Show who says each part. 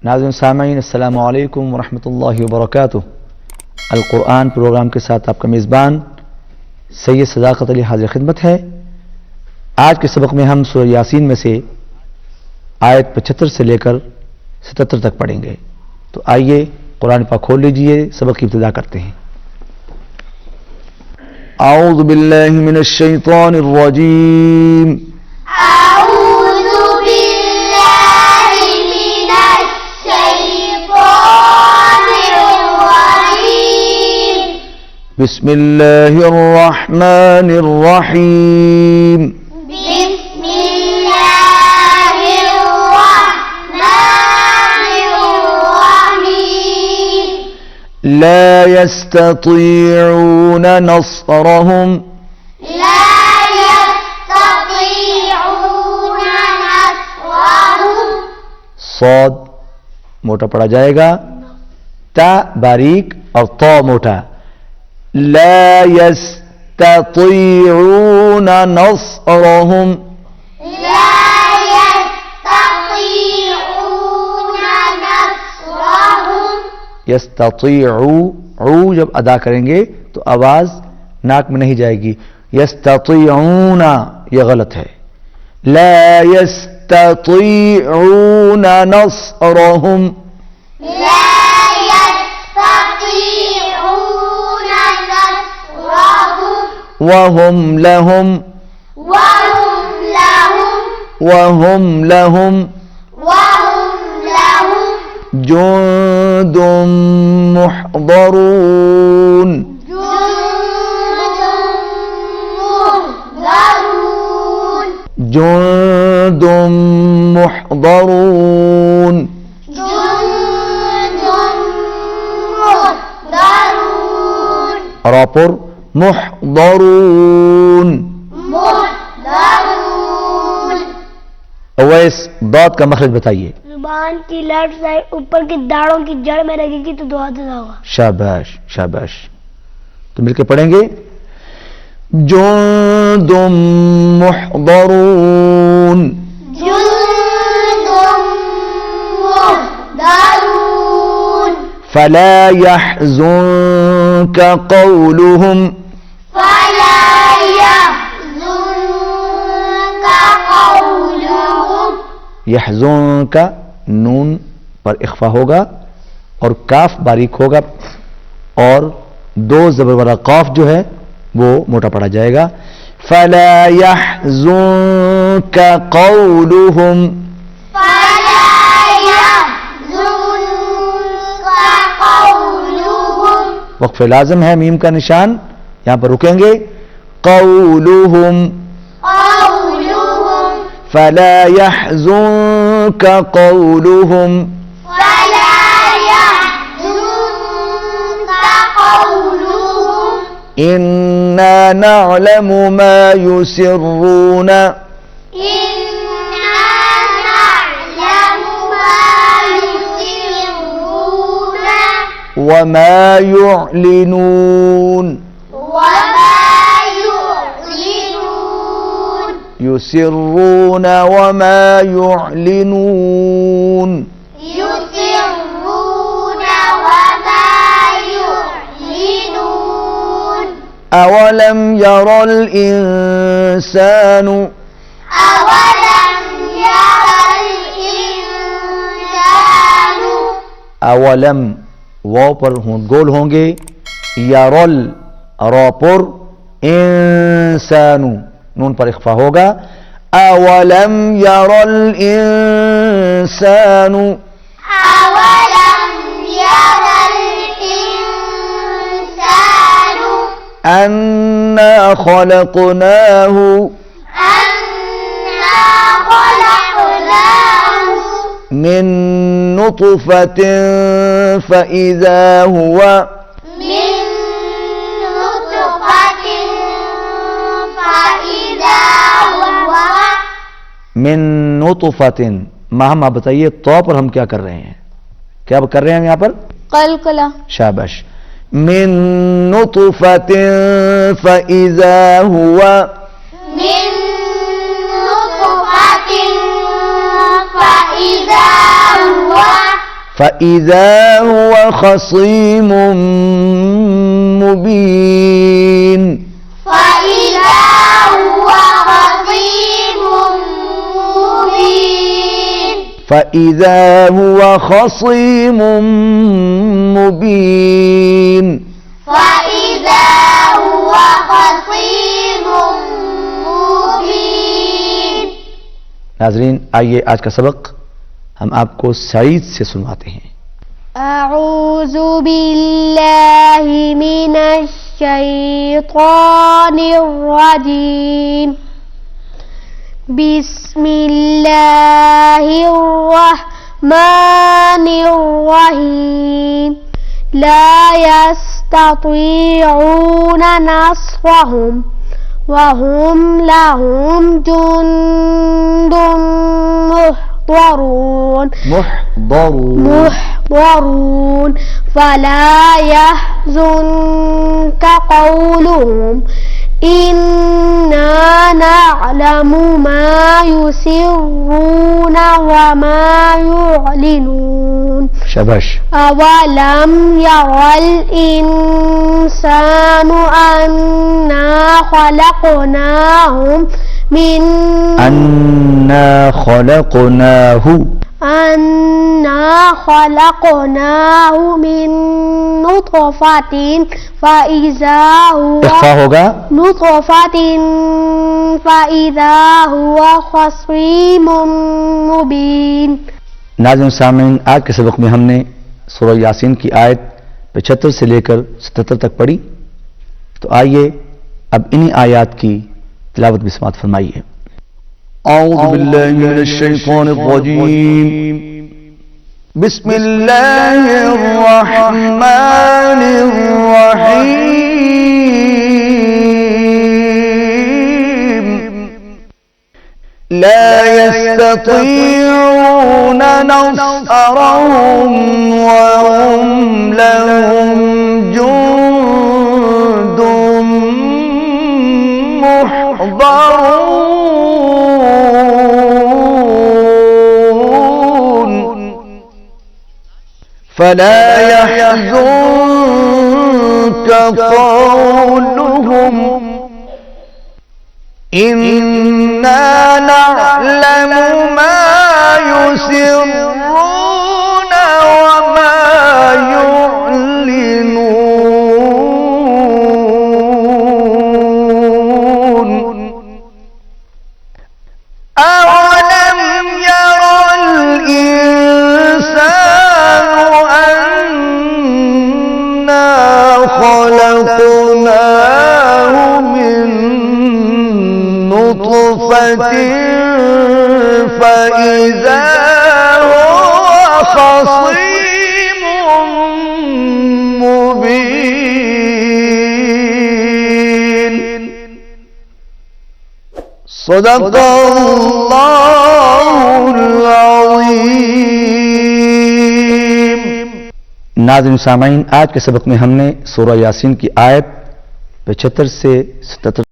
Speaker 1: नाज़रीन सामीन अस्सलामु अलैकुम व रहमतुल्लाहि व बरकातुहू। अल कुरान प्रोग्राम के साथ आपका मेज़बान सैयद सदाकत अली हाजिर खिदमत है। आज के सबक में हम सूरह यासीन में से आयत 75 से लेकर 77 तक पढ़ेंगे। तो आइए कुरान पाक खोल लीजिए, सबक की इब्तिदा करते हैं। औज़ु बिल्लाहि मिनश शैतानिर रजीम। बिस्मिल्लाहिर रहमानिर रहीम।
Speaker 2: बिस्मिल्लाहिर रहमानिर रहीम।
Speaker 1: ला यस्ततीऊन नस्रहुम।
Speaker 2: ला यस्ततीऊन नस्रहुम।
Speaker 1: सौद मोटा पढ़ा जाएगा, ता बारीक और तो मोटा। ला यस्ततीऊन नस्रहुम।
Speaker 2: ला यस्ततीऊन नस्रहुम।
Speaker 1: यस्ततीऊ ऊ जब अदा करेंगे तो आवाज नाक में नहीं जाएगी। यस्ततीऊना यह गलत है। ला यस्ततीऊन नस्रहुम।
Speaker 2: ला यस्ततीऊन नस्रहुम।
Speaker 1: वहुम लहुम।
Speaker 2: वहुम लहुम।
Speaker 1: वहुम लहुम
Speaker 2: वहुम लहुम।
Speaker 1: जुंदुम मुहदरून।
Speaker 2: जुंदुम
Speaker 1: जुंदुम
Speaker 2: मुहदरून।
Speaker 1: मुहदरून।
Speaker 2: जुंदुम मुहदरून।
Speaker 1: रापुर मुहदरून।
Speaker 2: मुहदरून।
Speaker 1: अवैस दाद का मखरज बताइए।
Speaker 3: जुबान की लेफ्ट साइड ऊपर की दाढ़ों की जड़ में लगेगी तो दुआ अदा होगा।
Speaker 1: शाबाश शाबाश। तो मिलकर पढ़ेंगे। जुंदुम मुहदरून।
Speaker 2: जुंदुम मुहदरून।
Speaker 1: फला यहज़ुनका क़ौलुहुम।
Speaker 2: फला यहज़ुनका क़ौलुहुम।
Speaker 1: यहज़ुनका नून पर इख्फा होगा और काफ बारीक होगा और दो ज़बर वाला काफ जो है वो मोटा पड़ा जाएगा। फला यहज़ुनका क़ौलुहुम।
Speaker 2: फला यहज़ुनका क़ौलुहुम।
Speaker 1: वक़्फ़े लाज़िम है, मीम का निशान यहां पर रुकेंगे। क़ौलुहुम।
Speaker 2: क़ौलुहुम।
Speaker 1: फला यहज़ुनका क़ौलुहुम।
Speaker 2: फला यहज़ुनका क़ौलुहुम।
Speaker 1: इन्ना नअलमु मा युसिर्रून।
Speaker 2: इन्ना नअलमु मा युसिर्रून
Speaker 1: वमा युअलिनून।
Speaker 2: वमा युअलिनून।
Speaker 1: युसिर्रून वमा युअलिनून।
Speaker 2: युसिर्रून वमा युअलिनून।
Speaker 1: अवलम यरल इंसानु।
Speaker 2: अवलम यरल इंसानु।
Speaker 1: अवलम वाव पर गोल होंगे। यरल रा पर इंसानु नून पर इख्फा होगा। अवलम यरल इंसानु।
Speaker 2: अवलम यरल इंसानु।
Speaker 1: अन्ना खलकनाहु।
Speaker 2: अन्ना खलकनाहु।
Speaker 1: मिन नुतफतिन फइज़ा हुवा।
Speaker 2: मिन नुतफतिन फइज़ा हुवा।
Speaker 1: मिन नुतफतिन। माहम आप बताइए तो पर हम क्या कर रहे हैं? क्या कर रहे हैं हम यहाँ पर?
Speaker 3: कलकला।
Speaker 1: शाबाश। मिन नुतफतिन फइज़ा हुवा।
Speaker 2: मिन नुतफतिन फइज़ा हुवा।
Speaker 1: فإذا هو خصيم مبين
Speaker 2: فإذا هو خصيم مبين
Speaker 1: فإذا هو خصيم مبين
Speaker 2: فإذا هو خصيم مبين
Speaker 1: नाजरीन, आइए आज का सबक हम आपको सईद से सुनवाते हैं।
Speaker 3: أعوذ بالله من الشيطان الرجيم بسم الله الرحمن الرحيم لا يستطيعون نصرهم وهم لهم جند محضرون فلا يحزنك قولهم إنا نعلم ما يسرون وما يعلنون
Speaker 1: शाबाश।
Speaker 3: أولم يرى الإنسان أنا خلقناه من نطفة فإذا هو
Speaker 1: इख्फा होगा
Speaker 3: نطفة فإذا هو خصيم مبين।
Speaker 1: नाज़रीन सामीन, आज के सबक में हमने सूरह यासीन की आयत 75 से लेकर 77 तक पढ़ी। तो आइए अब इन्हीं आयत की तिलावत भी समाअत फरमाइए। औज़ु बिल्लाहि मिनश शैतानिर रजीम, बिस्मिल्लाहिर रहमानिर रहीम। ला यस्ततीऊन नस्रहुम वहुम लहुम जुन्दुम मुहضرون فلا يحزنك قولهم إنا نعلم ما يسرون وما يعلنون أولم يرى الإنسان أنا خلقناه من نطفة فإذا هو خصيم مبين صدق الله العظيم। नाज़रीन सामाईन, आज के सबक में हमने सूरह यासीन की आयत 75 से 77